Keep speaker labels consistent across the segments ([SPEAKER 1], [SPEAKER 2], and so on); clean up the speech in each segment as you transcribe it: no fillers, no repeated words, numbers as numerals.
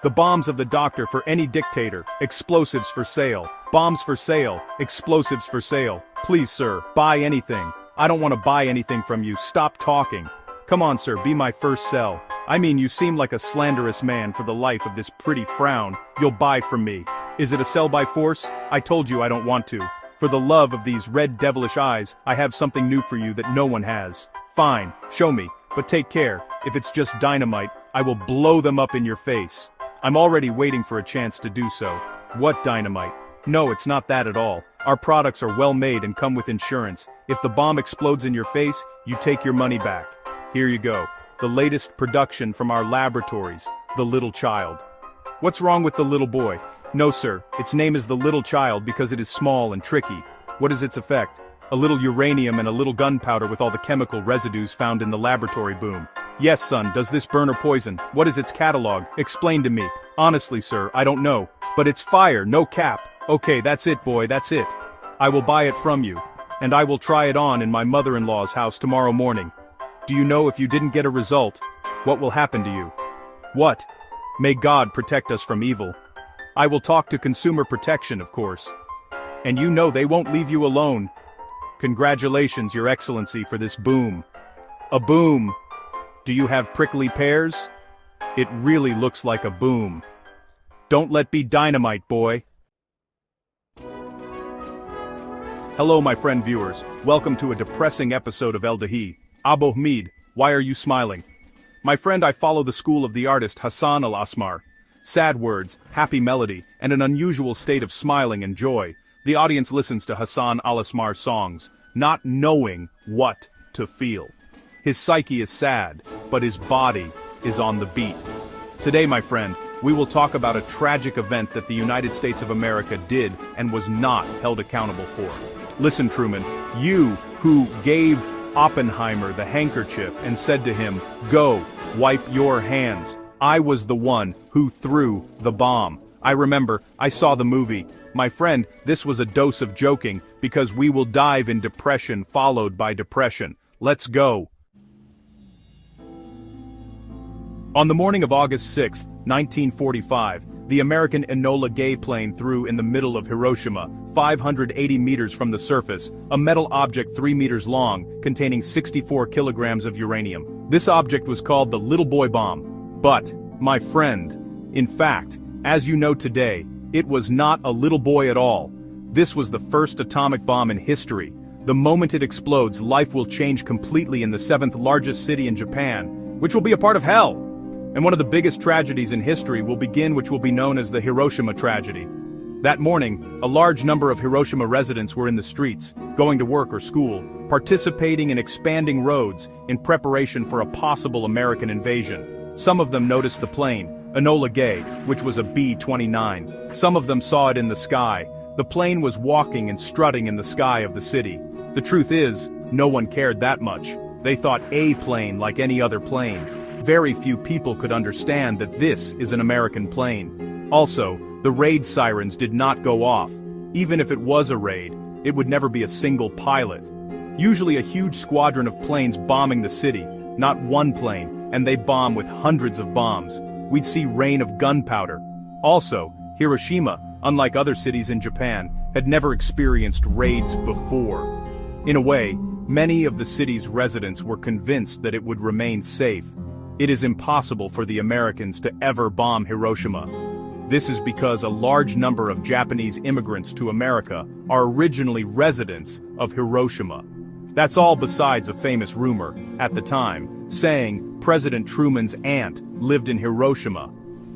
[SPEAKER 1] The bombs of the doctor for any dictator, explosives for sale, bombs for sale, explosives for sale. Please sir, buy anything. I don't want to buy anything from you, stop talking. Come on sir, be my first sell. I mean you seem like a slanderous man for the life of this pretty frown. You'll buy from me. Is it a sell by force? I told you I don't want to. For the love of these red devilish eyes, I have something new for you that no one has. Fine, show me, but take care, if it's just dynamite, I will blow them up in your face. I'm already waiting for a chance to do so. What dynamite? No, it's not that at all. Our products are well made and come with insurance. If the bomb explodes in your face, you take your money back. Here you go. The latest production from our laboratories, the little child. What's wrong with the little boy? No sir, its name is the little child because it is small and tricky. What is its effect? A little uranium and a little gunpowder with all the chemical residues found in the laboratory boom. Yes son, does this burn or poison? What is its catalog? Explain to me. Honestly sir, I don't know. But it's fire, no cap. Okay, that's it boy, that's it. I will buy it from you. And I will try it on in my mother-in-law's house tomorrow morning. Do you know if you didn't get a result, what will happen to you? What? May God protect us from evil. I will talk to Consumer Protection, of course. And you know they won't leave you alone. Congratulations, Your Excellency, for this boom. A boom. Do you have prickly pears? It really looks like a boom. Don't let be dynamite, boy. Hello, my friend viewers. Welcome to a depressing episode of El-Daheeh. Abu Hamid, why are you smiling? My friend, I follow the school of the artist Hassan al-Asmar. Sad words, happy melody, and an unusual state of smiling and joy. The audience listens to Hassan al-Asmar's songs, not knowing what to feel. His psyche is sad, but his body is on the beat. Today, my friend, we will talk about a tragic event that the United States of America did and was not held accountable for. Listen, Truman, you who gave Oppenheimer the handkerchief and said to him, "Go, wipe your hands." I was the one who threw the bomb. I remember, I saw the movie. My friend, this was a dose of joking, because we will dive in depression followed by depression. Let's go. On the morning of August 6, 1945, the American Enola-Gay plane threw in the middle of Hiroshima, 580 meters from the surface, a metal object 3 meters long, containing 64 kilograms of uranium. This object was called the Little Boy Bomb. But, my friend, in fact, as you know today, it was not a little boy at all. This was the first atomic bomb in history. The moment it explodes, life will change completely in the 7th largest city in Japan, which will be a part of hell. And one of the biggest tragedies in history will begin, which will be known as the Hiroshima tragedy. That morning, a large number of Hiroshima residents were in the streets, going to work or school, participating in expanding roads in preparation for a possible American invasion. Some of them noticed the plane, Enola-Gay, which was a B-29. Some of them saw it in the sky. The plane was walking and strutting in the sky of the city. The truth is, no one cared that much. They thought a plane like any other plane. Very few people could understand that this is an American plane. Also, the raid sirens did not go off. Even if it was a raid, it would never be a single pilot. Usually a huge squadron of planes bombing the city, not one plane, and they bomb with hundreds of bombs. We'd see rain of gunpowder. Also, Hiroshima, unlike other cities in Japan, had never experienced raids before. In a way, many of the city's residents were convinced that it would remain safe. It is impossible for the Americans to ever bomb Hiroshima. This is because a large number of Japanese immigrants to America are originally residents of Hiroshima. That's all besides a famous rumor, at the time, saying President Truman's aunt lived in Hiroshima.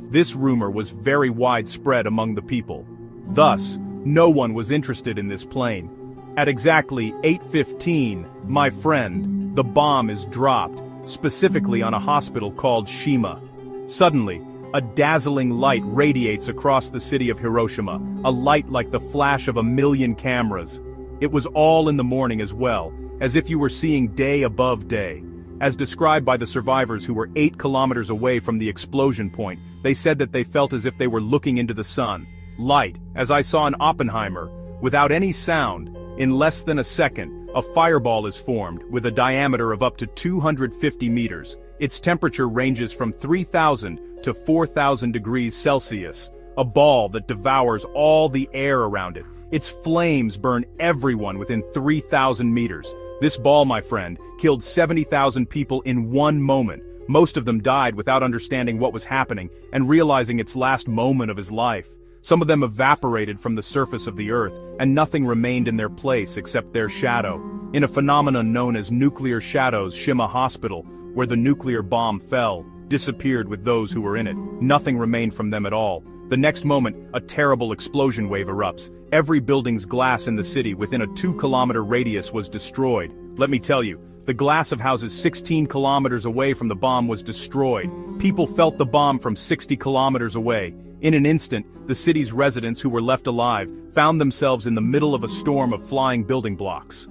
[SPEAKER 1] This rumor was very widespread among the people. Thus, no one was interested in this plane. At exactly 8:15, my friend, the bomb is dropped, specifically on a hospital called Shima. Suddenly, a dazzling light radiates across the city of Hiroshima, a light like the flash of a million cameras. It was all in the morning as well, as if you were seeing day above day. As described by the survivors who were 8 kilometers away from the explosion point, they said that they felt as if they were looking into the sun. Light, as I saw in Oppenheimer, without any sound, in less than a second, a fireball is formed with a diameter of up to 250 meters. Its temperature ranges from 3,000 to 4,000 degrees Celsius, a ball that devours all the air around it. Its flames burn everyone within 3,000 meters. This ball, my friend, killed 70,000 people in one moment. Most of them died without understanding what was happening and realizing its last moment of his life. Some of them evaporated from the surface of the earth, and nothing remained in their place except their shadow. In a phenomenon known as nuclear shadows, Shima Hospital, where the nuclear bomb fell, disappeared with those who were in it. Nothing remained from them at all. The next moment, a terrible explosion wave erupts. Every building's glass in the city within a 2-kilometer radius was destroyed. Let me tell you, the glass of houses 16 kilometers away from the bomb was destroyed. People felt the bomb from 60 kilometers away. In an instant, the city's residents who were left alive found themselves in the middle of a storm of flying building blocks.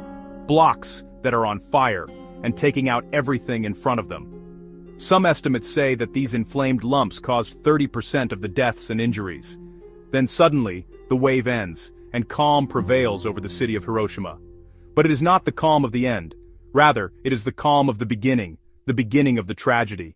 [SPEAKER 1] Blocks that are on fire and taking out everything in front of them. Some estimates say that these inflamed lumps caused 30% of the deaths and injuries. Then suddenly, the wave ends, and calm prevails over the city of Hiroshima. But it is not the calm of the end. Rather, it is the calm of the beginning of the tragedy.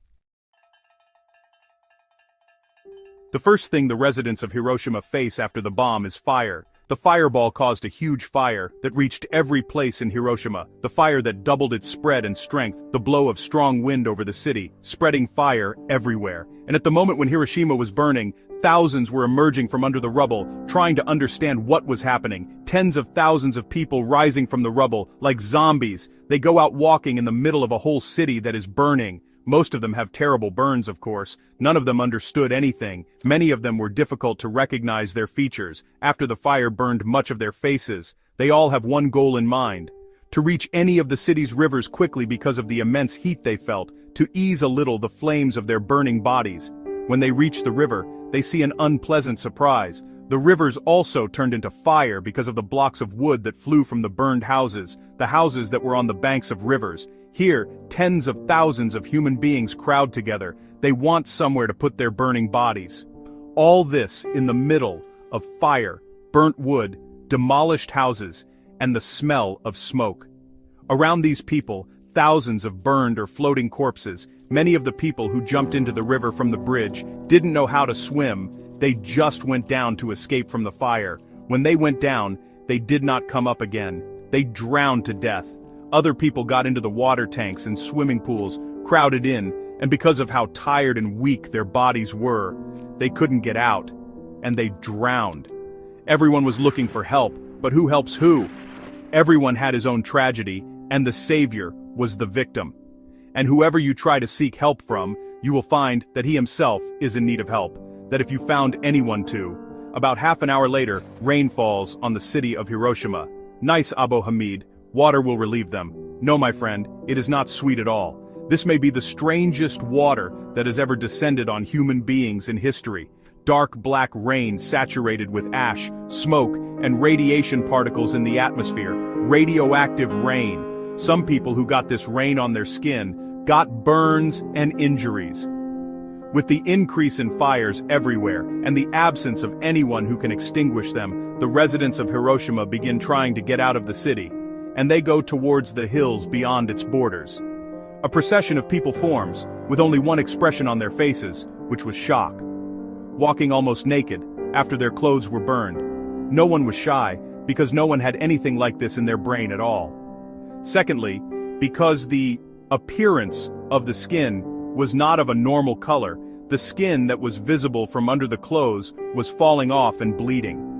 [SPEAKER 1] The first thing the residents of Hiroshima face after the bomb is fire. The fireball caused a huge fire that reached every place in Hiroshima, the fire that doubled its spread and strength, the blow of strong wind over the city, spreading fire everywhere. And at the moment when Hiroshima was burning, thousands were emerging from under the rubble, trying to understand what was happening. Tens of thousands of people rising from the rubble, like zombies. They go out walking in the middle of a whole city that is burning. Most of them have terrible burns, of course. None of them understood anything. Many of them were difficult to recognize their features. After the fire burned much of their faces, they all have one goal in mind: to reach any of the city's rivers quickly because of the immense heat they felt, to ease a little the flames of their burning bodies. When they reach the river, they see an unpleasant surprise. The rivers also turned into fire because of the blocks of wood that flew from the burned houses, the houses that were on the banks of rivers. Here, tens of thousands of human beings crowd together. They want somewhere to put their burning bodies. All this in the middle of fire, burnt wood, demolished houses, and the smell of smoke. Around these people, thousands of burned or floating corpses. Many of the people who jumped into the river from the bridge didn't know how to swim. They just went down to escape from the fire. When they went down, they did not come up again. They drowned to death. Other people got into the water tanks and swimming pools, crowded in, and because of how tired and weak their bodies were, they couldn't get out, and they drowned. Everyone was looking for help, but who helps who? Everyone had his own tragedy, and the savior was the victim. And whoever you try to seek help from, you will find that he himself is in need of help, that if you found anyone to. About half an hour later, rain falls on the city of Hiroshima. Nice, Abu Hamid. Water will relieve them. No, my friend, it is not sweet at all. This may be the strangest water that has ever descended on human beings in history. Dark black rain saturated with ash, smoke, and radiation particles in the atmosphere. Radioactive rain. Some people who got this rain on their skin got burns and injuries. With the increase in fires everywhere and the absence of anyone who can extinguish them, the residents of Hiroshima begin trying to get out of the city, and they go towards the hills beyond its borders. A procession of people forms, with only one expression on their faces, which was shock. Walking almost naked, after their clothes were burned. No one was shy, because no one had anything like this in their brain at all. Secondly, because the appearance of the skin was not of a normal color, the skin that was visible from under the clothes was falling off and bleeding.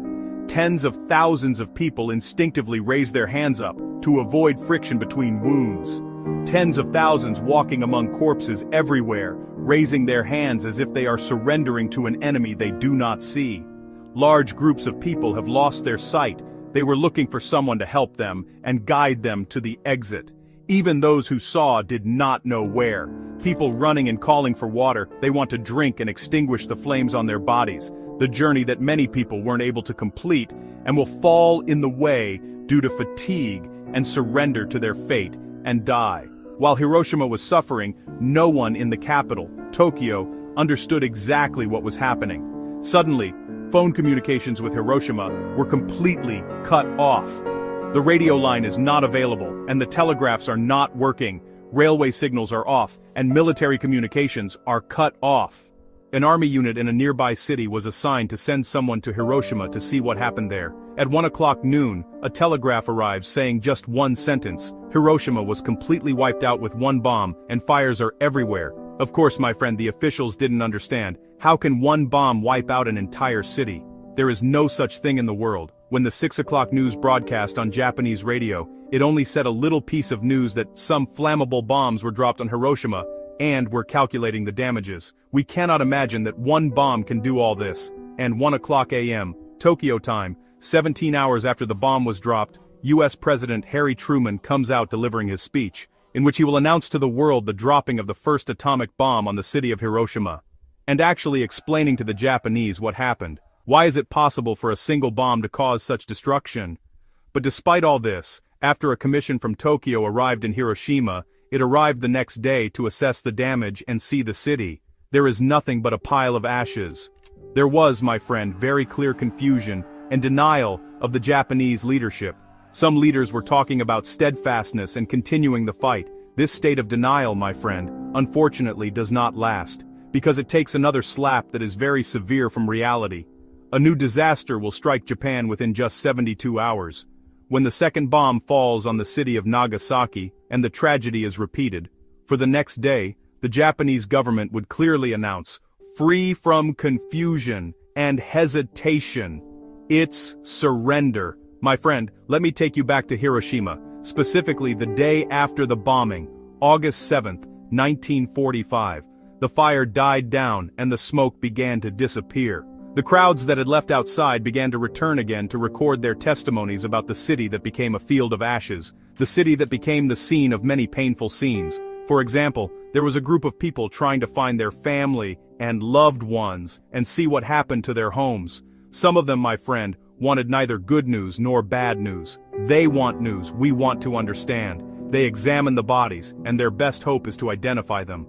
[SPEAKER 1] Tens of thousands of people instinctively raise their hands up to avoid friction between wounds. Tens of thousands walking among corpses everywhere, raising their hands as if they are surrendering to an enemy they do not see. Large groups of people have lost their sight. They were looking for someone to help them and guide them to the exit. Even those who saw did not know where. People running and calling for water. They want to drink and extinguish the flames on their bodies. The journey that many people weren't able to complete and will fall in the way due to fatigue and surrender to their fate and die. While Hiroshima was suffering, no one in the capital, Tokyo, understood exactly what was happening. Suddenly, phone communications with Hiroshima were completely cut off. The radio line is not available, and the telegraphs are not working. railway signals are off, and military communications are cut off. An army unit in a nearby city was assigned to send someone to Hiroshima to see what happened there. At 1 o'clock noon, a telegraph arrives saying just one sentence: Hiroshima was completely wiped out with one bomb, and fires are everywhere. Of course, my friend, the officials didn't understand. How can one bomb wipe out an entire city? There is no such thing in the world. When the 6 o'clock news broadcast on Japanese radio, it only said a little piece of news that some flammable bombs were dropped on Hiroshima, and were calculating the damages. We cannot imagine that one bomb can do all this. And 1 o'clock a.m., Tokyo time, 17 hours after the bomb was dropped, U.S. President Harry Truman comes out delivering his speech, in which he will announce to the world the dropping of the first atomic bomb on the city of Hiroshima. And actually explaining to the Japanese what happened. Why is it possible for a single bomb to cause such destruction? But despite all this, after a commission from Tokyo arrived in Hiroshima, it arrived the next day to assess the damage and see the city. There is nothing but a pile of ashes. There was, my friend, very clear confusion and denial of the Japanese leadership. Some leaders were talking about steadfastness and continuing the fight. This state of denial, my friend, unfortunately does not last, because it takes another slap that is very severe from reality. A new disaster will strike Japan within just 72 hours. When the second bomb falls on the city of Nagasaki, and the tragedy is repeated, for the next day, the Japanese government would clearly announce, free from confusion and hesitation, its surrender. My friend, let me take you back to Hiroshima, specifically the day after the bombing, August 7th, 1945. The fire died down and the smoke began to disappear. The crowds that had left outside began to return again to record their testimonies about the city that became a field of ashes, the city that became the scene of many painful scenes. For example, there was a group of people trying to find their family and loved ones and see what happened to their homes. Some of them, my friend, wanted neither good news nor bad news. They want news, we want to understand. They examine the bodies, and their best hope is to identify them.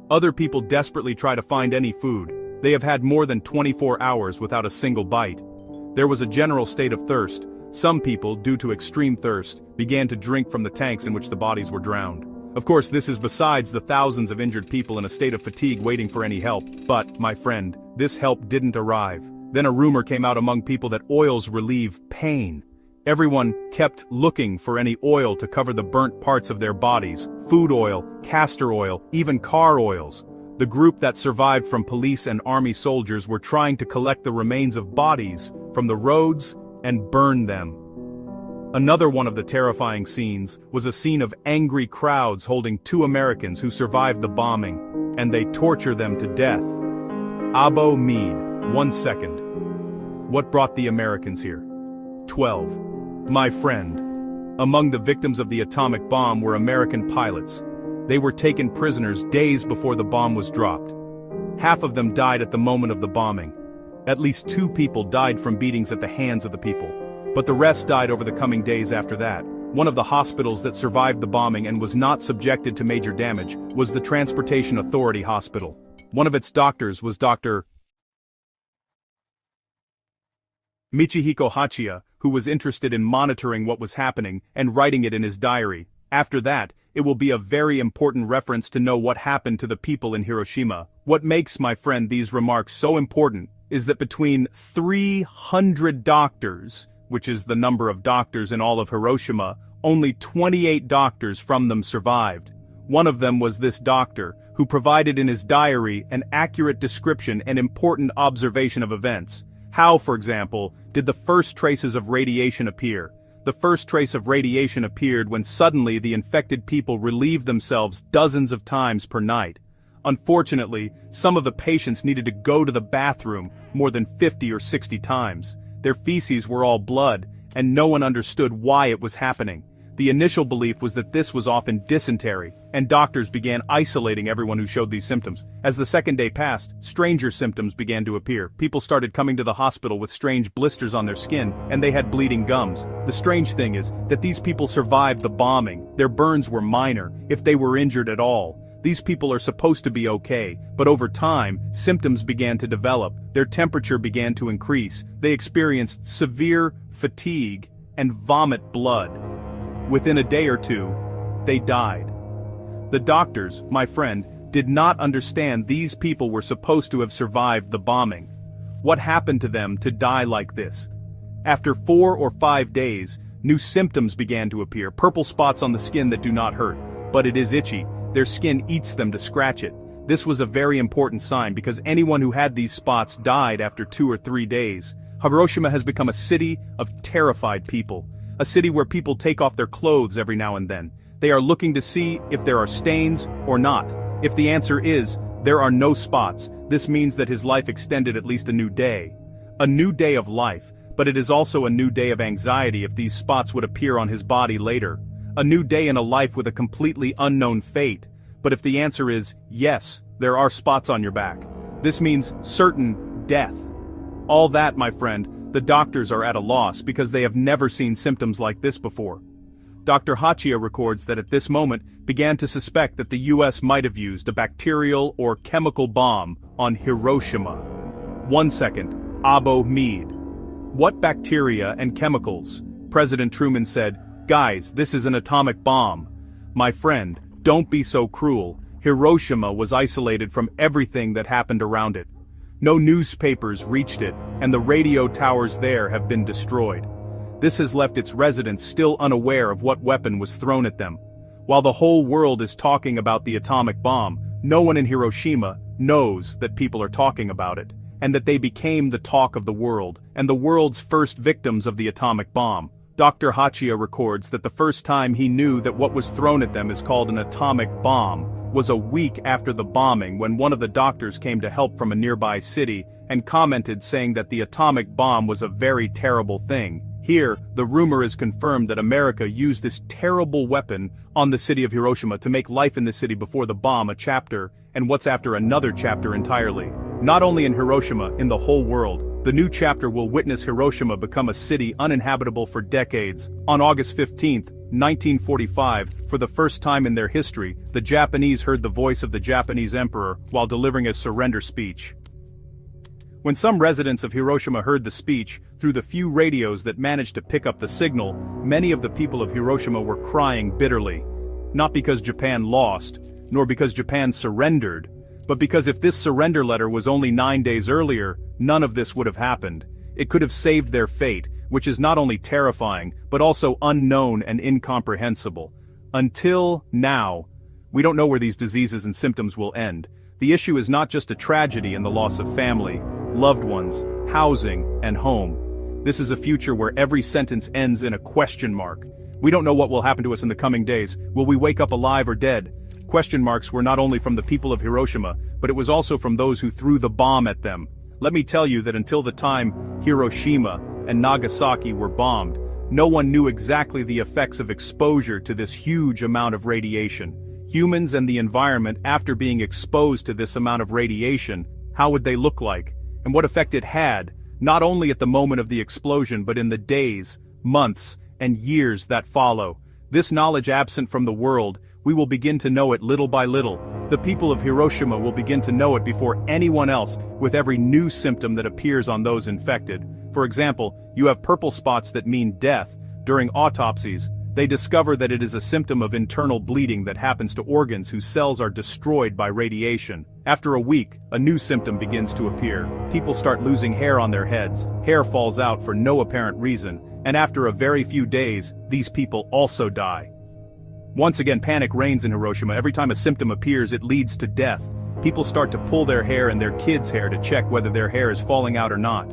[SPEAKER 1] Other people desperately try to find any food. They have had more than 24 hours without a single bite. There was a general state of thirst. Some people, due to extreme thirst, began to drink from the tanks in which the bodies were drowned. Of course, this is besides the thousands of injured people in a state of fatigue waiting for any help. But, my friend, this help didn't arrive. Then a rumor came out among people that oils relieve pain. Everyone kept looking for any oil to cover the burnt parts of their bodies: food oil, castor oil, even car oils. The group that survived from police and army soldiers were trying to collect the remains of bodies from the roads and burn them. Another one of the terrifying scenes was a scene of angry crowds holding two Americans who survived the bombing, and they torture them to death. Abo Mead, 1 second. What brought the Americans here? 12. My friend. Among the victims of the atomic bomb were American pilots. They were taken prisoners days before the bomb was dropped. Half of them died at the moment of the bombing. At least 2 people died from beatings at the hands of the people, but the rest died over the coming days after that. One of the hospitals that survived the bombing and was not subjected to major damage was the Transportation Authority Hospital. One of its doctors was Dr. Michihiko Hachiya, who was interested in monitoring what was happening and writing it in his diary. After that, it will be a very important reference to know what happened to the people in Hiroshima. What makes, my friend, these remarks so important is that between 300 doctors, which is the number of doctors in all of Hiroshima, only 28 doctors from them survived. One of them was this doctor, who provided in his diary an accurate description and important observation of events. How, for example, did the first traces of radiation appear? The first trace of radiation appeared when suddenly the infected people relieved themselves dozens of times per night. Unfortunately, some of the patients needed to go to the bathroom more than 50 or 60 times. Their feces were all blood, and no one understood why it was happening. The initial belief was that this was often dysentery, and doctors began isolating everyone who showed these symptoms. As the second day passed, stranger symptoms began to appear. People started coming to the hospital with strange blisters on their skin, and they had bleeding gums. The strange thing is that these people survived the bombing. Their burns were minor, if they were injured at all. These people are supposed to be okay, but over time, symptoms began to develop. Their temperature began to increase. They experienced severe fatigue and vomit blood. Within a day or two, they died. The doctors, my friend, did not understand these people were supposed to have survived the bombing. What happened to them to die like this? After 4 or 5 days, new symptoms began to appear, purple spots on the skin that do not hurt, but it is itchy. Their skin eats them to scratch it. This was a very important sign because anyone who had these spots died after 2 or 3 days. Hiroshima has become a city of terrified people. A city where people take off their clothes every now and then. They are looking to see if there are stains or not. If the answer is, there are no spots, this means that his life extended at least a new day. A new day of life, but it is also a new day of anxiety if these spots would appear on his body later. A new day in a life with a completely unknown fate. But if the answer is, yes, there are spots on your back, this means certain death. All that, my friend, the doctors are at a loss because they have never seen symptoms like this before. Dr. Hachia records that at this moment began to suspect that the US might have used a bacterial or chemical bomb on Hiroshima. 1 second, Abo Mead. What bacteria and chemicals? President Truman said, "Guys, this is an atomic bomb." My friend, don't be so cruel. Hiroshima was isolated from everything that happened around it. No newspapers reached it, and the radio towers there have been destroyed. This has left its residents still unaware of what weapon was thrown at them. While the whole world is talking about the atomic bomb, no one in Hiroshima knows that people are talking about it, and that they became the talk of the world, and the world's first victims of the atomic bomb. Dr. Hachia records that the first time he knew that what was thrown at them is called an atomic bomb was a week after the bombing when one of the doctors came to help from a nearby city and commented saying that the atomic bomb was a very terrible thing. Here, the rumor is confirmed that America used this terrible weapon on the city of Hiroshima to make life in the city before the bomb a chapter, and what's after another chapter entirely. Not only in Hiroshima, in the whole world, the new chapter will witness Hiroshima become a city uninhabitable for decades. On August 15, 1945, for the first time in their history, the Japanese heard the voice of the Japanese emperor while delivering a surrender speech. When some residents of Hiroshima heard the speech, through the few radios that managed to pick up the signal, many of the people of Hiroshima were crying bitterly. Not because Japan lost, nor because Japan surrendered, but because if this surrender letter was only 9 days earlier, none of this would have happened. It could have saved their fate, which is not only terrifying, but also unknown and incomprehensible. Until now, we don't know where these diseases and symptoms will end. The issue is not just a tragedy in the loss of family, loved ones, housing, and home. This is a future where every sentence ends in a question mark. We don't know what will happen to us in the coming days. Will we wake up alive or dead? Question marks were not only from the people of Hiroshima, but it was also from those who threw the bomb at them. Let me tell you that until the time Hiroshima and Nagasaki were bombed, no one knew exactly the effects of exposure to this huge amount of radiation. Humans and the environment, after being exposed to this amount of radiation, how would they look like? And what effect it had, not only at the moment of the explosion but in the days, months, and years that follow. This knowledge absent from the world, we will begin to know it little by little. The people of Hiroshima will begin to know it before anyone else, with every new symptom that appears on those infected. For example, you have purple spots that mean death. During autopsies, they discover that it is a symptom of internal bleeding that happens to organs whose cells are destroyed by radiation. After a week, a new symptom begins to appear. People start losing hair on their heads, hair falls out for no apparent reason, and after a very few days, these people also die. Once again, panic reigns in Hiroshima. Every time a symptom appears, it leads to death. People start to pull their hair and their kids' hair to check whether their hair is falling out or not.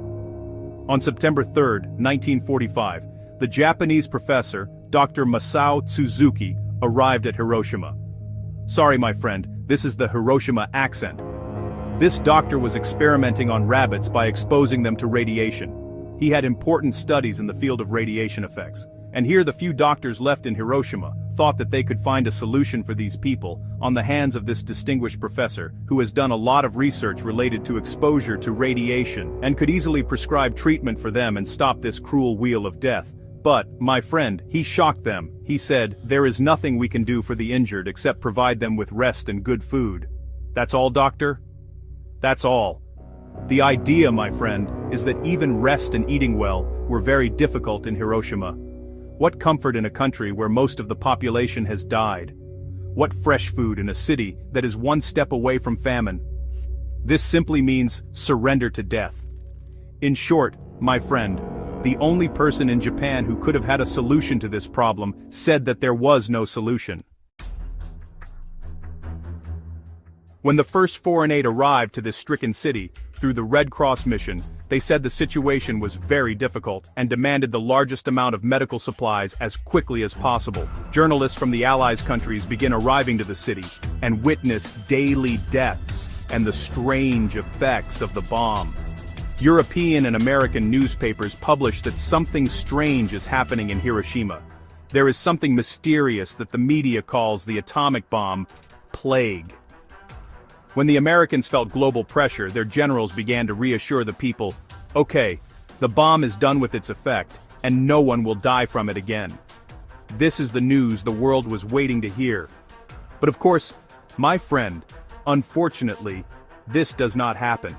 [SPEAKER 1] On September 3, 1945, the Japanese professor, Dr. Masao Tsuzuki, arrived at Hiroshima. Sorry, my friend, this is the Hiroshima accent. This doctor was experimenting on rabbits by exposing them to radiation. He had important studies in the field of radiation effects. And here the few doctors left in Hiroshima thought that they could find a solution for these people on the hands of this distinguished professor who has done a lot of research related to exposure to radiation and could easily prescribe treatment for them and stop this cruel wheel of death. But, my friend, he shocked them. He said, "There is nothing we can do for the injured except provide them with rest and good food." That's all, doctor? That's all. The idea, my friend, is that even rest and eating well were very difficult in Hiroshima. What comfort in a country where most of the population has died? What fresh food in a city that is one step away from famine? This simply means surrender to death. In short, my friend, the only person in Japan who could have had a solution to this problem said that there was no solution. When the first foreign aid arrived to this stricken city, through the Red Cross mission, they said the situation was very difficult and demanded the largest amount of medical supplies as quickly as possible. Journalists from the Allies countries begin arriving to the city and witness daily deaths and the strange effects of the bomb. European and American newspapers publish that something strange is happening in Hiroshima. There is something mysterious that the media calls the atomic bomb plague. When the Americans felt global pressure, their generals began to reassure the people, okay, the bomb is done with its effect, and no one will die from it again. This is the news the world was waiting to hear. But of course, my friend, unfortunately, this does not happen.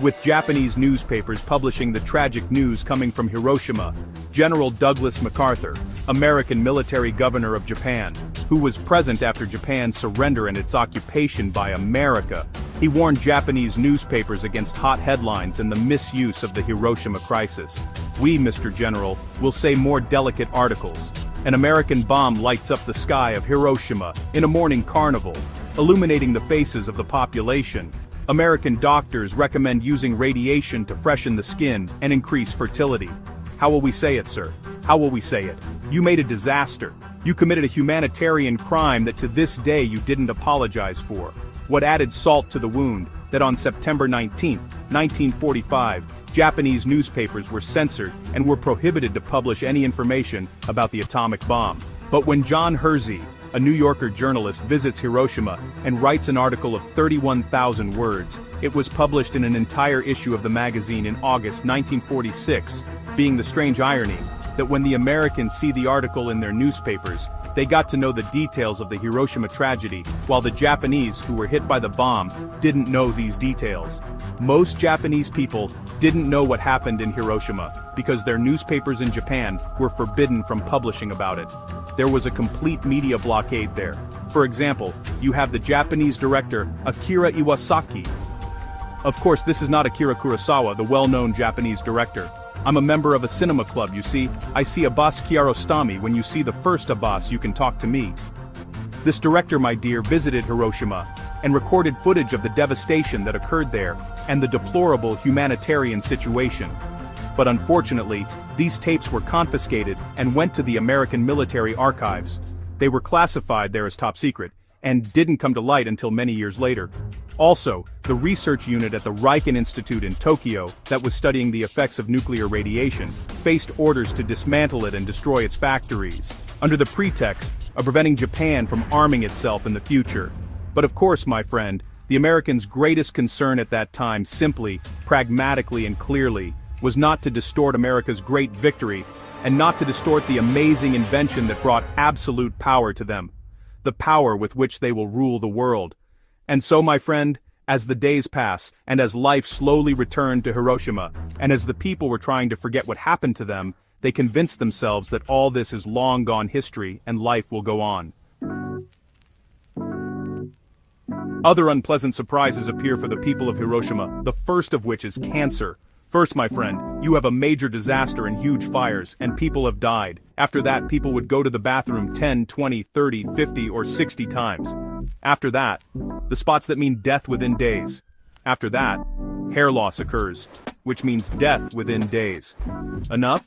[SPEAKER 1] With Japanese newspapers publishing the tragic news coming from Hiroshima, General Douglas MacArthur, American military governor of Japan, who was present after Japan's surrender and its occupation by America, he warned Japanese newspapers against hot headlines and the misuse of the Hiroshima crisis. We, Mr. General, will say more delicate articles. An American bomb lights up the sky of Hiroshima in a morning carnival, illuminating the faces of the population. American doctors recommend using radiation to freshen the skin and increase fertility. How will we say it, sir? How will we say it? You made a disaster. You committed a humanitarian crime that to this day you didn't apologize for. What added salt to the wound, that on September 19, 1945, Japanese newspapers were censored and were prohibited to publish any information about the atomic bomb. But when John Hersey, a New Yorker journalist, visits Hiroshima and writes an article of 31,000 words, it was published in an entire issue of the magazine in August 1946, being the strange irony that when the Americans see the article in their newspapers, they got to know the details of the Hiroshima tragedy, while the Japanese who were hit by the bomb didn't know these details. Most Japanese people didn't know what happened in Hiroshima because their newspapers in Japan were forbidden from publishing about it. There was a complete media blockade there. For example, you have the Japanese director Akira Iwasaki. Of course, this is not Akira Kurosawa, the well-known Japanese director. I'm a member of a cinema club, you see. I see Abbas Kiarostami. When you see the first Abbas, you can talk to me. This director, my dear, visited Hiroshima and recorded footage of the devastation that occurred there and the deplorable humanitarian situation. But unfortunately, these tapes were confiscated and went to the American military archives. They were classified there as top secret and didn't come to light until many years later. Also, the research unit at the Riken Institute in Tokyo that was studying the effects of nuclear radiation faced orders to dismantle it and destroy its factories, under the pretext of preventing Japan from arming itself in the future. But of course, my friend, the Americans' greatest concern at that time simply, pragmatically and clearly, was not to distort America's great victory, and not to distort the amazing invention that brought absolute power to them. The power with which they will rule the world. And so, my friend, as the days pass, and as life slowly returned to Hiroshima, and as the people were trying to forget what happened to them, they convinced themselves that all this is long gone history and life will go on. Other unpleasant surprises appear for the people of Hiroshima, the first of which is cancer. First, my friend, you have a major disaster and huge fires, and people have died. After that, people would go to the bathroom 10, 20, 30, 50, or 60 times. After that, the spots that mean death within days. After that, hair loss occurs, which means death within days. Enough?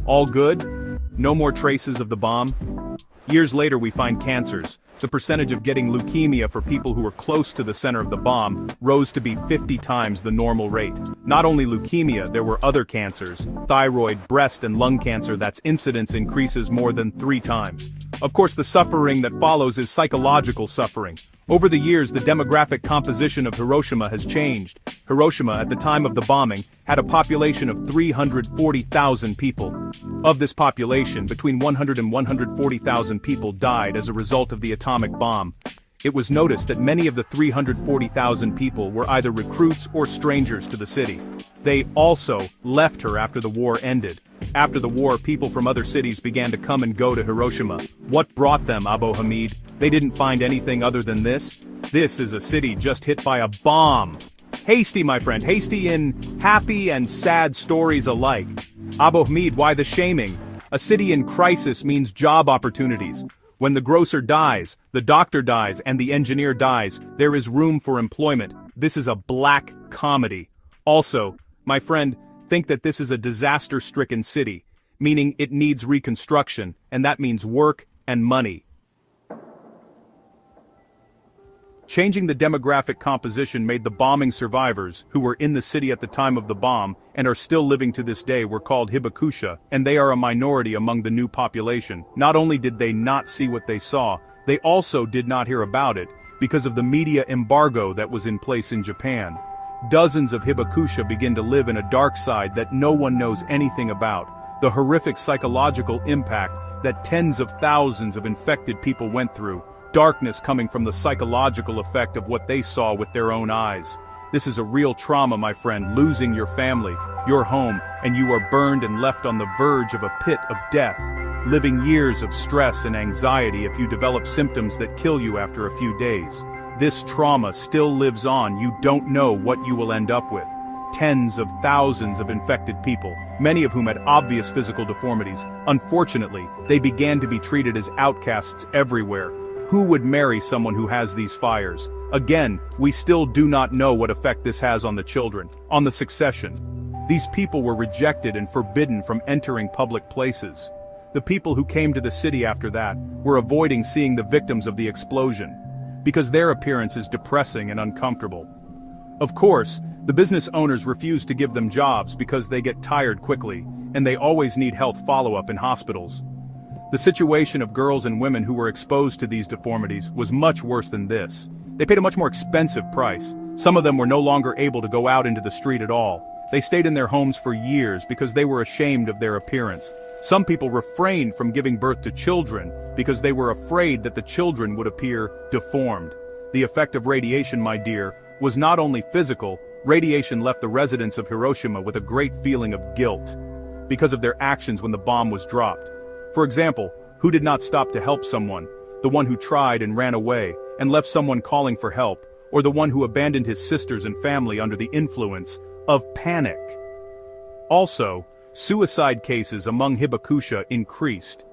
[SPEAKER 1] All good? No more traces of the bomb? Years later we find cancers. The percentage of getting leukemia for people who were close to the center of the bomb rose to be 50 times the normal rate. Not only leukemia, there were other cancers, thyroid, breast and lung cancer that's incidence increases more than 3 times. Of course, the suffering that follows is psychological suffering. Over the years, the demographic composition of Hiroshima has changed. Hiroshima, at the time of the bombing, had a population of 340,000 people. Of this population, between 100 and 140,000 people died as a result of the atomic bomb. It was noticed that many of the 340,000 people were either recruits or strangers to the city. They also left her after the war ended. After the war, people from other cities began to come and go to Hiroshima. What brought them, Abu Hamid? They didn't find anything other than this. This is a city just hit by a bomb. Hasty, my friend, hasty in happy and sad stories alike. El-Daheeh, why the shaming? A city in crisis means job opportunities. When the grocer dies, the doctor dies, and the engineer dies, there is room for employment. This is a black comedy. Also, my friend, think that this is a disaster-stricken city, meaning it needs reconstruction, and that means work and money. Changing the demographic composition made the bombing survivors, who were in the city at the time of the bomb, and are still living to this day, were called hibakusha, and they are a minority among the new population. Not only did they not see what they saw, they also did not hear about it, because of the media embargo that was in place in Japan. Dozens of hibakusha begin to live in a dark side that no one knows anything about, the horrific psychological impact that tens of thousands of infected people went through. Darkness coming from the psychological effect of what they saw with their own eyes. This is a real trauma, my friend, losing your family, your home, and you are burned and left on the verge of a pit of death, living years of stress and anxiety if you develop symptoms that kill you after a few days. This trauma still lives on. You don't know what you will end up with. Tens of thousands of infected people, many of whom had obvious physical deformities. Unfortunately, they began to be treated as outcasts everywhere. Who would marry someone who has these fires? Again, we still do not know what effect this has on the children, on the succession. These people were rejected and forbidden from entering public places. The people who came to the city after that were avoiding seeing the victims of the explosion, because their appearance is depressing and uncomfortable. Of course, the business owners refuse to give them jobs because they get tired quickly, and they always need health follow-up in hospitals. The situation of girls and women who were exposed to these deformities was much worse than this. They paid a much more expensive price. Some of them were no longer able to go out into the street at all. They stayed in their homes for years because they were ashamed of their appearance. Some people refrained from giving birth to children because they were afraid that the children would appear deformed. The effect of radiation, my dear, was not only physical. Radiation left the residents of Hiroshima with a great feeling of guilt because of their actions when the bomb was dropped. For example, who did not stop to help someone? The one who tried and ran away, and left someone calling for help, or the one who abandoned his sisters and family under the influence of panic. Also, suicide cases among hibakusha increased.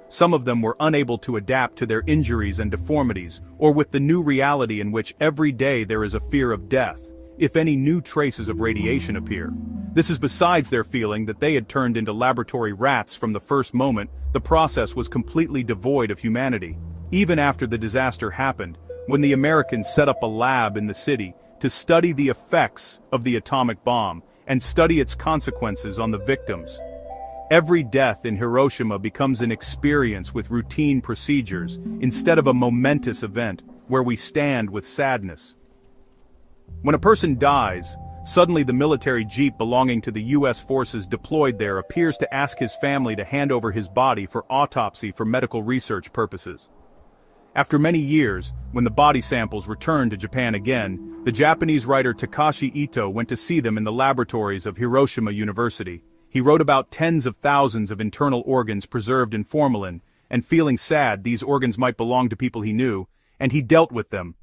[SPEAKER 1] Some of them were unable to adapt to their injuries and deformities, or with the new reality in which every day there is a fear of death, if any new traces of radiation appear. This is besides their feeling that they had turned into laboratory rats from the first moment. The process was completely devoid of humanity. Even after the disaster happened, when the Americans set up a lab in the city to study the effects of the atomic bomb and study its consequences on the victims. Every death in Hiroshima becomes an experience with routine procedures instead of a momentous event where we stand with sadness. When a person dies, suddenly the military jeep belonging to the U.S. forces deployed there appears to ask his family to hand over his body for autopsy for medical research purposes. After many years, when the body samples returned to Japan again, the Japanese writer Takashi Ito went to see them in the laboratories of Hiroshima University. He wrote about tens of thousands of internal organs preserved in formalin, and feeling sad these organs might belong to people he knew, and he dealt with them.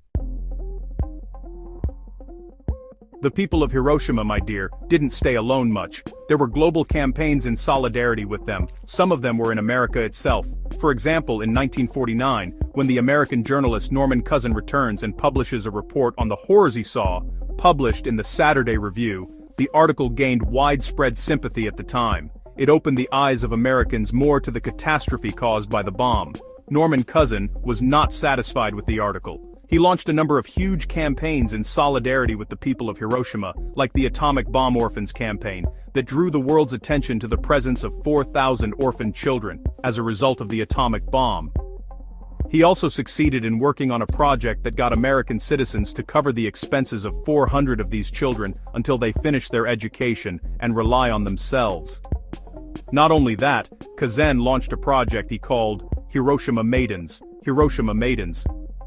[SPEAKER 1] The people of Hiroshima, my dear, didn't stay alone much. There were global campaigns in solidarity with them. Some of them were in America itself. For example, in 1949, when the American journalist Norman Cousin returns and publishes a report on the horrors he saw, published in the Saturday Review, the article gained widespread sympathy at the time. It opened the eyes of Americans more to the catastrophe caused by the bomb. Norman Cousin was not satisfied with the article. He launched a number of huge campaigns in solidarity with the people of Hiroshima, like the Atomic Bomb Orphans campaign, that drew the world's attention to the presence of 4,000 orphaned children as a result of the atomic bomb. He also succeeded in working on a project that got American citizens to cover the expenses of 400 of these children until they finish their education and rely on themselves. Not only that, Cousin launched a project he called Hiroshima Maidens.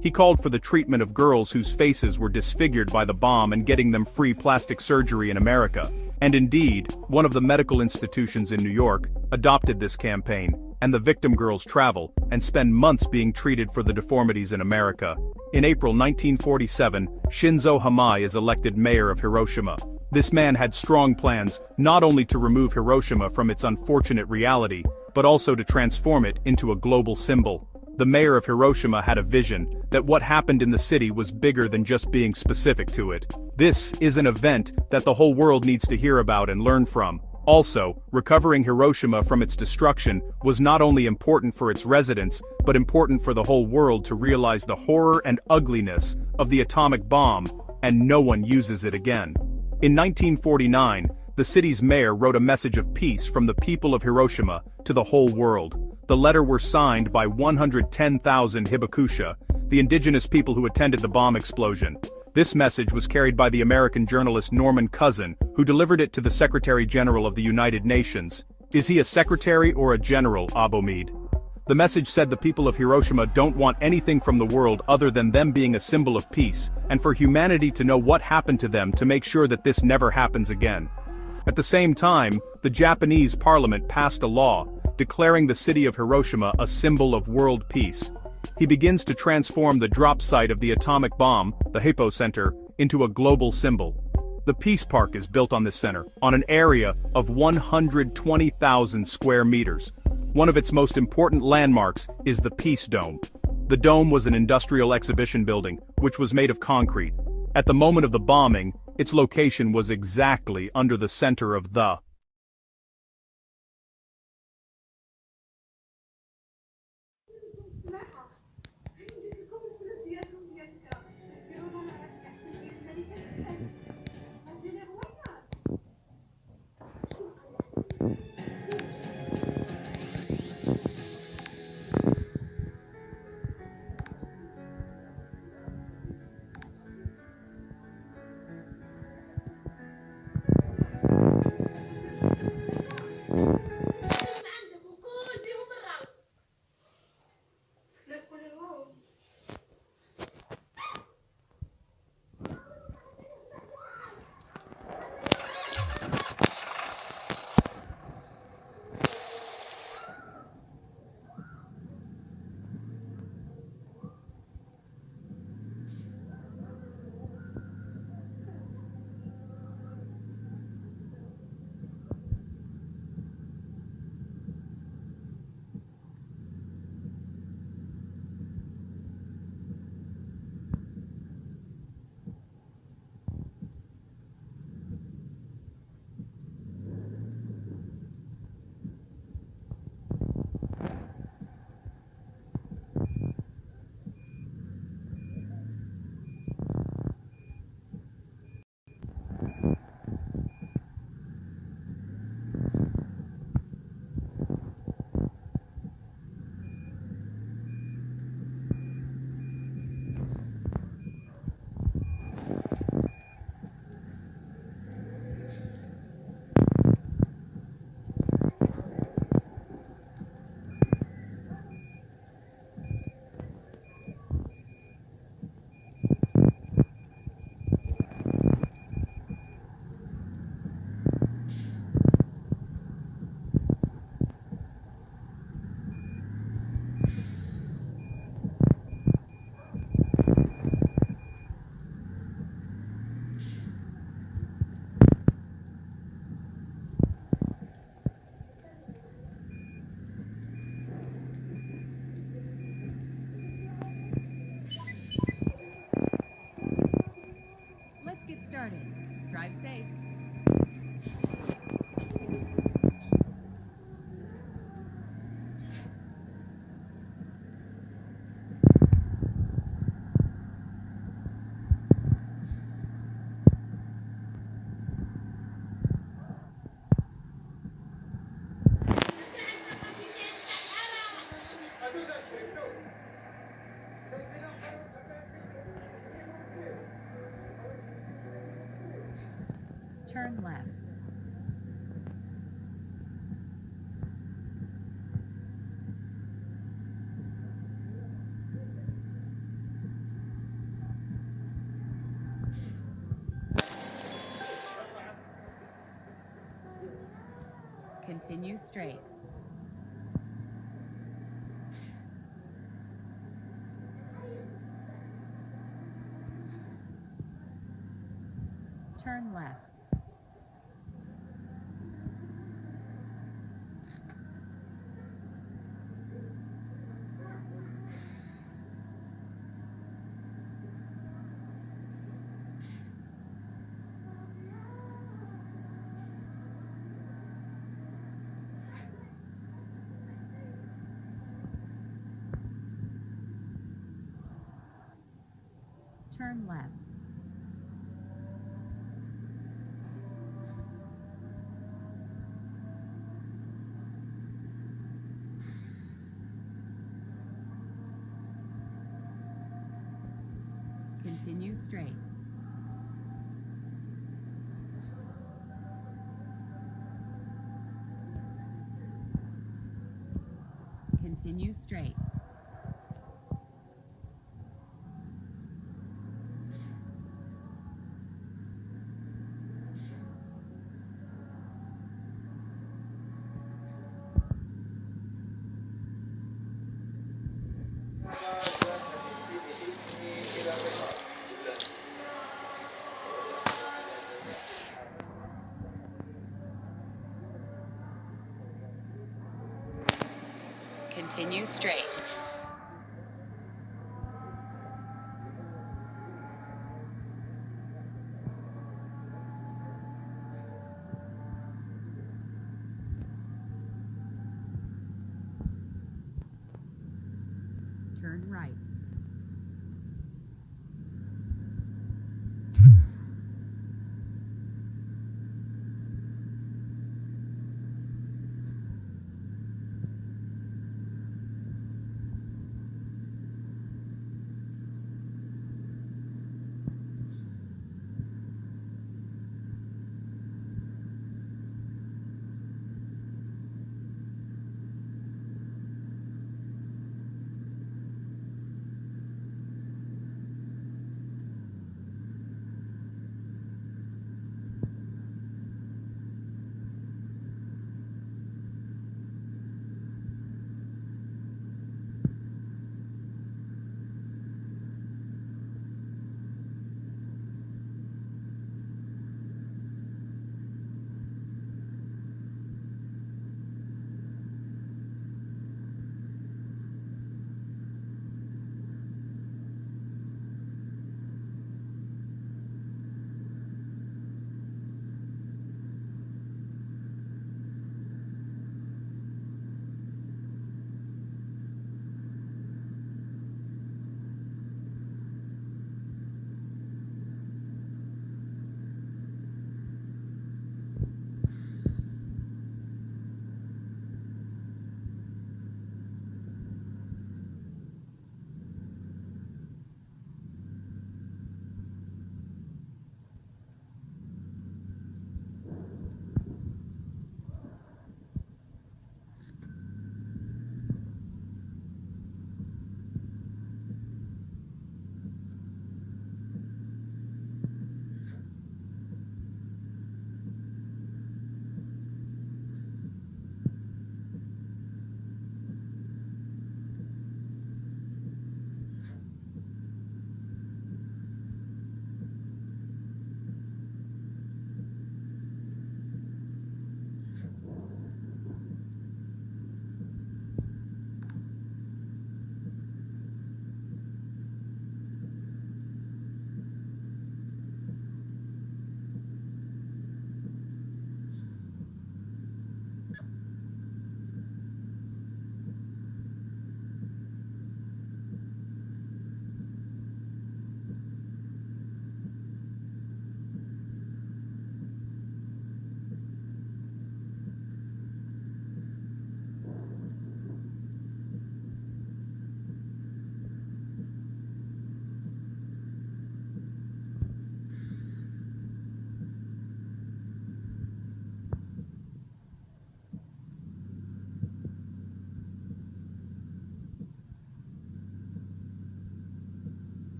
[SPEAKER 1] He called for the treatment of girls whose faces were disfigured by the bomb and getting them free plastic surgery in America. And indeed, one of the medical institutions in New York adopted this campaign, and the victim girls travel and spend months being treated for the deformities in America. In April 1947, Shinzo Hamai is elected mayor of Hiroshima. This man had strong plans, not only to remove Hiroshima from its unfortunate reality, but also to transform it into a global symbol. The mayor of Hiroshima had a vision that what happened in the city was bigger than just being specific to it. This is an event that the whole world needs to hear about and learn from. Also, recovering Hiroshima from its destruction was not only important for its residents, but important for the whole world to realize the horror and ugliness of the atomic bomb, and no one uses it again. In 1949, the city's mayor wrote a message of peace from the people of Hiroshima to the whole world. The letter was signed by 110,000 hibakusha, the indigenous people who attended the bomb explosion. This message was carried by the American journalist Norman Cousin, who delivered it to the Secretary General of the United Nations. Is he a secretary or a general, Abomid? The message said the people of Hiroshima don't want anything from the world other than them being a symbol of peace, and for humanity to know what happened to them to make sure that this never happens again. At the same time, the Japanese parliament passed a law, declaring the city of Hiroshima a symbol of world peace. He begins to transform the drop site of the atomic bomb, the Hippo Center, into a global symbol. The Peace Park is built on this center, on an area of 120,000 square meters. One of its most important landmarks is the Peace Dome. The dome was an industrial exhibition building, which was made of concrete. At the moment of the bombing, its location was exactly under the center of the
[SPEAKER 2] Let's get started. Drive safe. Turn left. Continue straight. Turn left. Turn left. Continue straight. Continue straight. Continue straight. Turn right.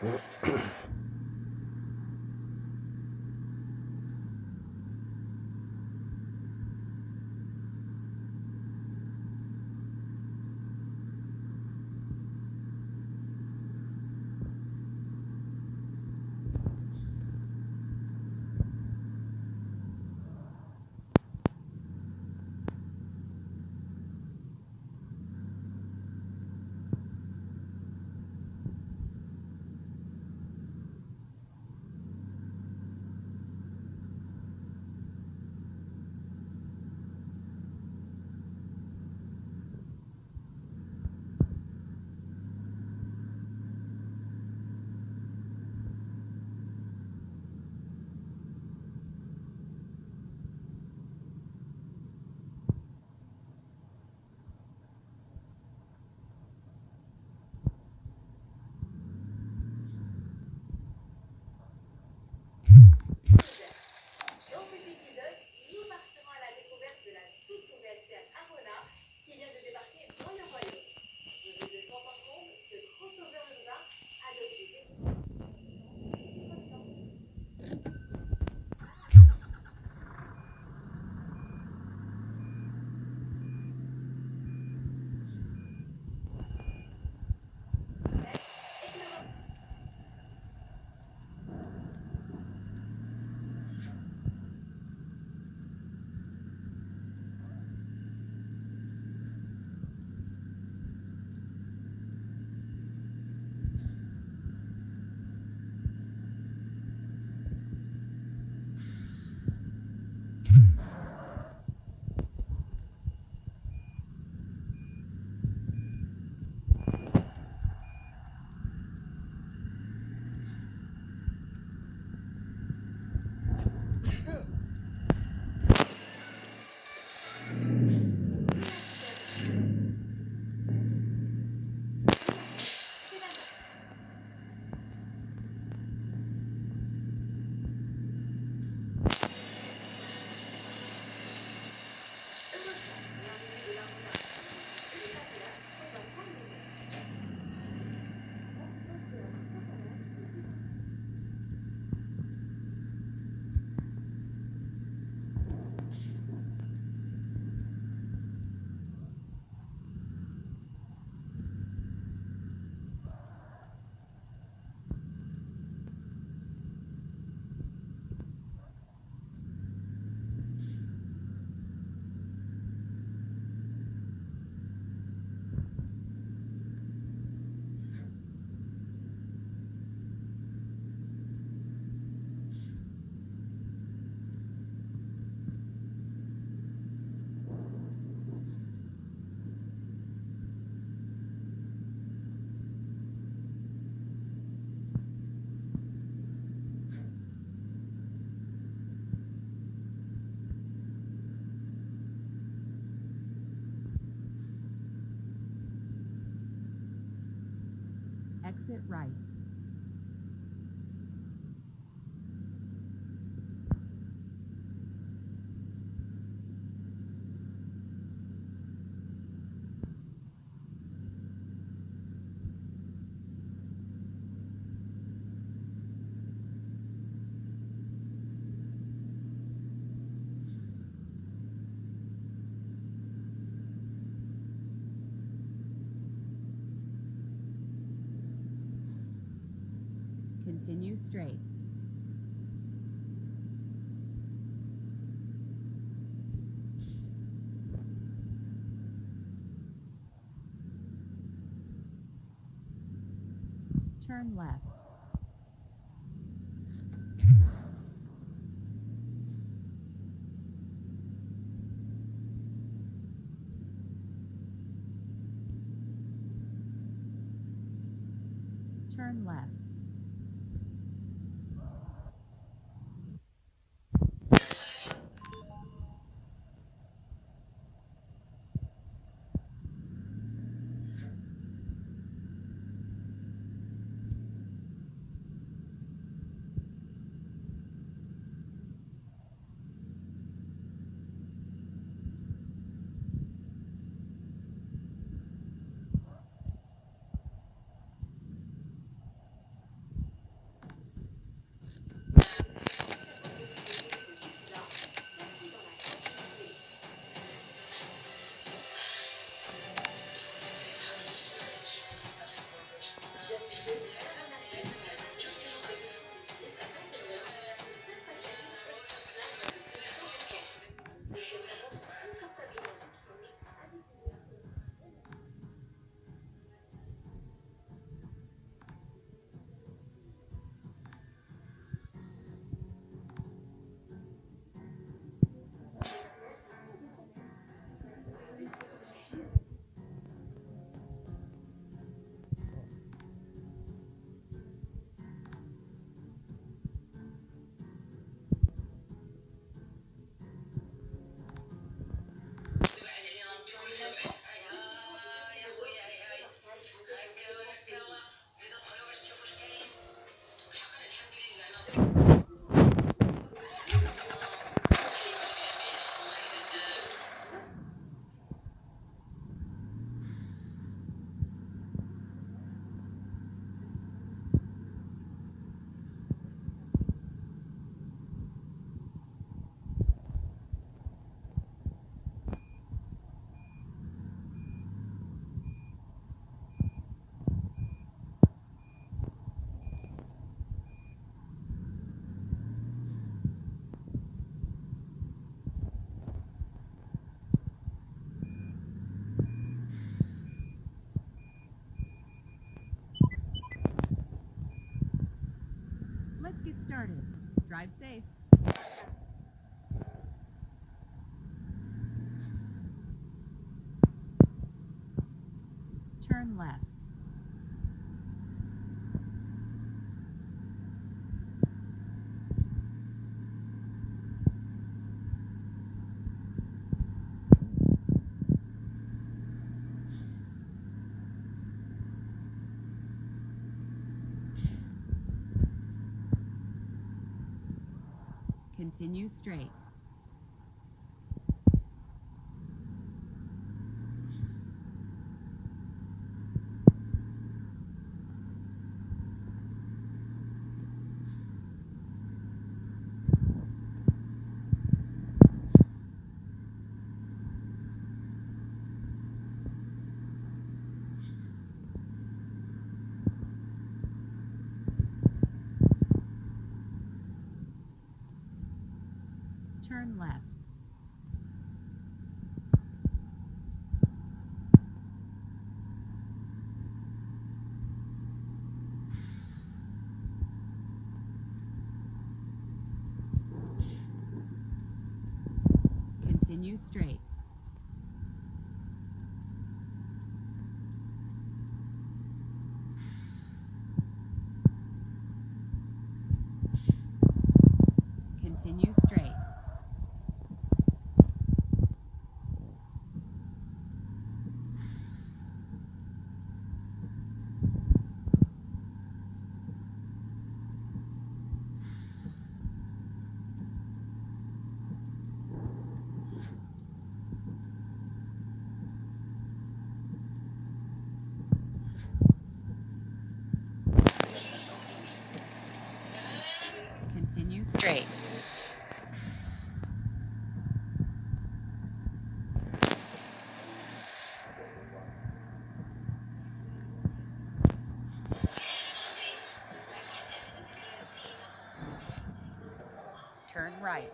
[SPEAKER 3] Dans cet épisode, nous partirons à la découverte de la toute nouvelle terre Arona qui vient de débarquer dans le royaume. Vous devez prendre en compte ce crossover urbain adopté dès
[SPEAKER 2] Exit right. Continue straight. Turn left. Turn left. Let's get started. Drive safe. Turn left. Continue straight. Turn left. Continue straight. Continue straight. Continue straight. Turn right.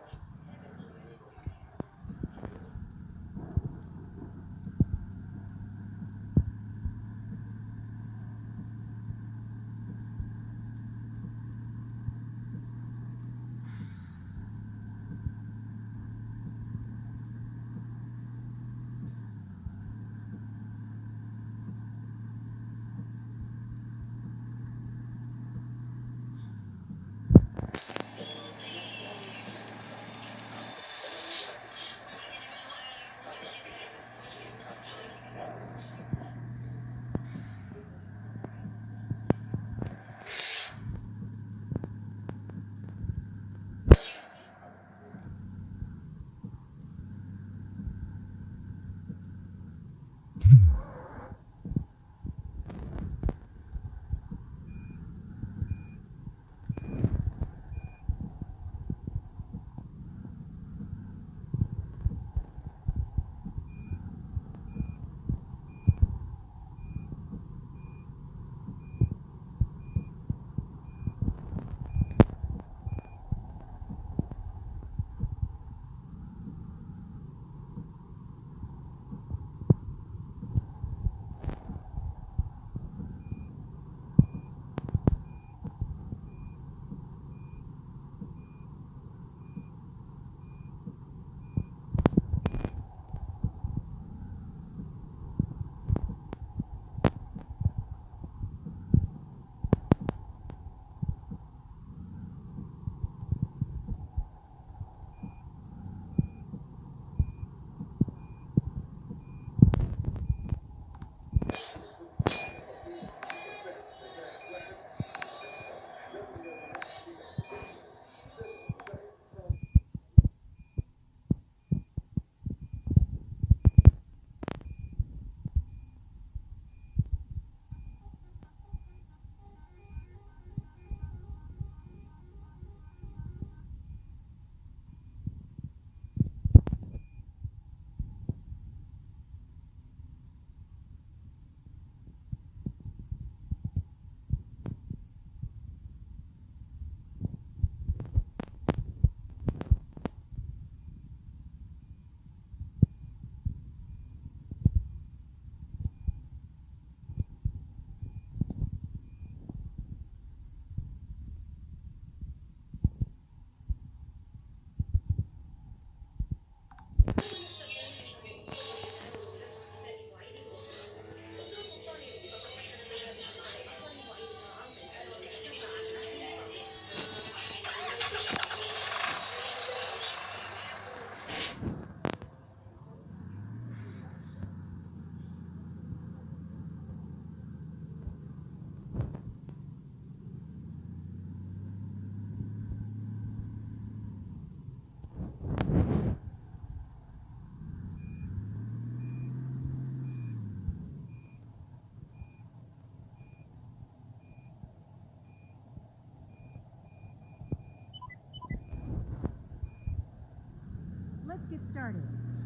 [SPEAKER 2] get started.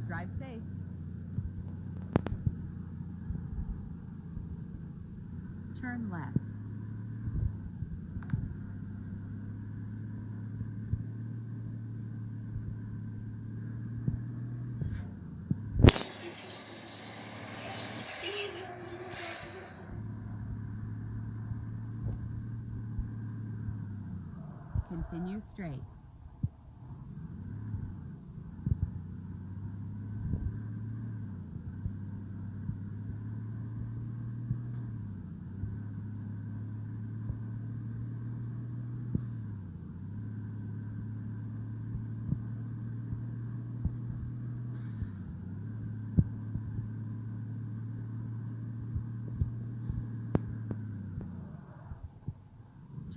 [SPEAKER 2] Drive safe. Turn left. Continue straight.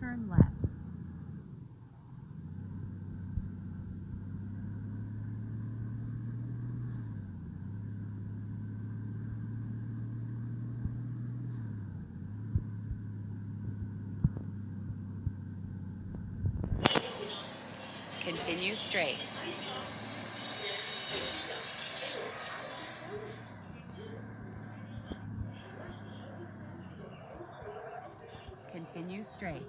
[SPEAKER 2] Turn left. Continue straight. Continue straight.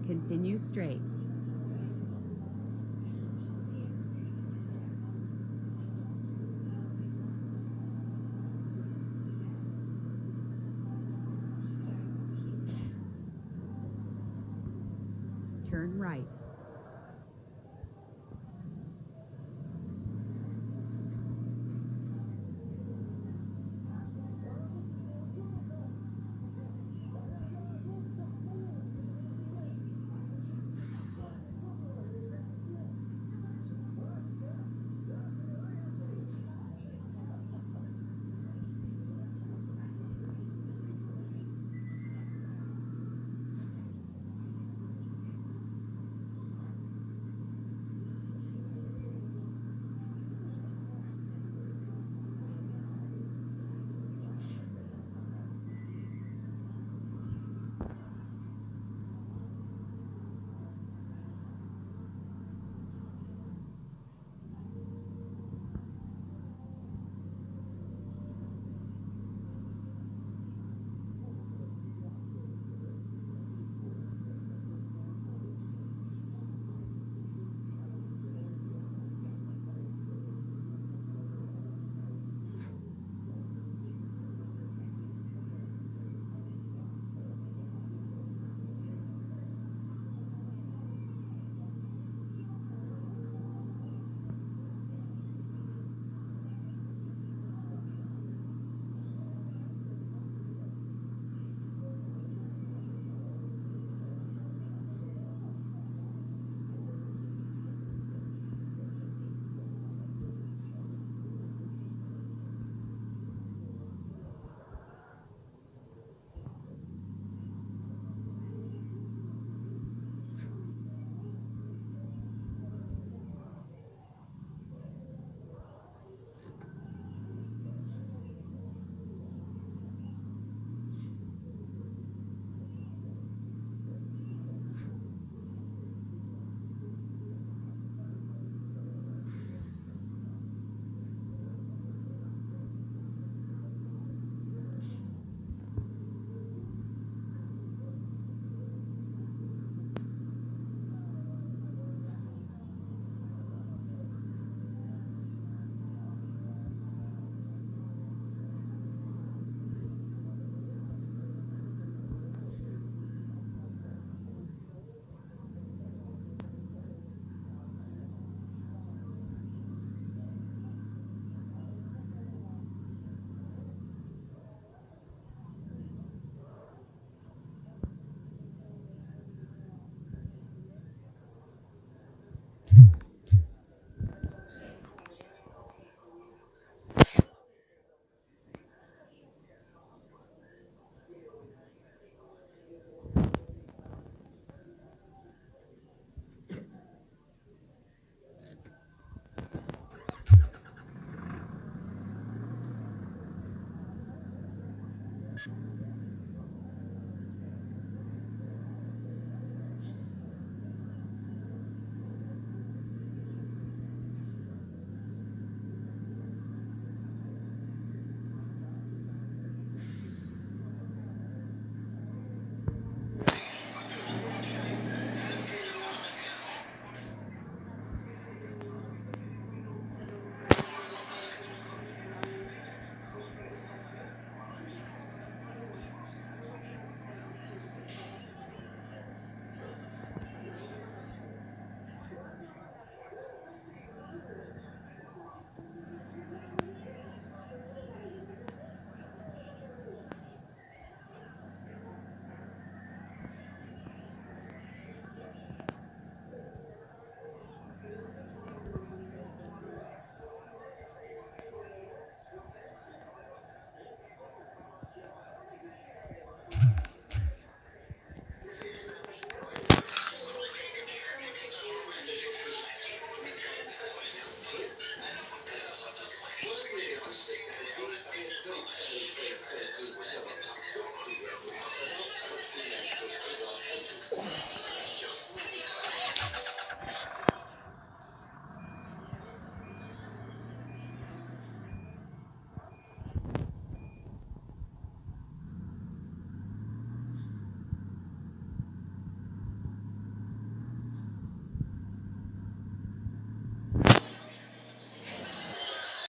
[SPEAKER 2] Continue straight. Turn right.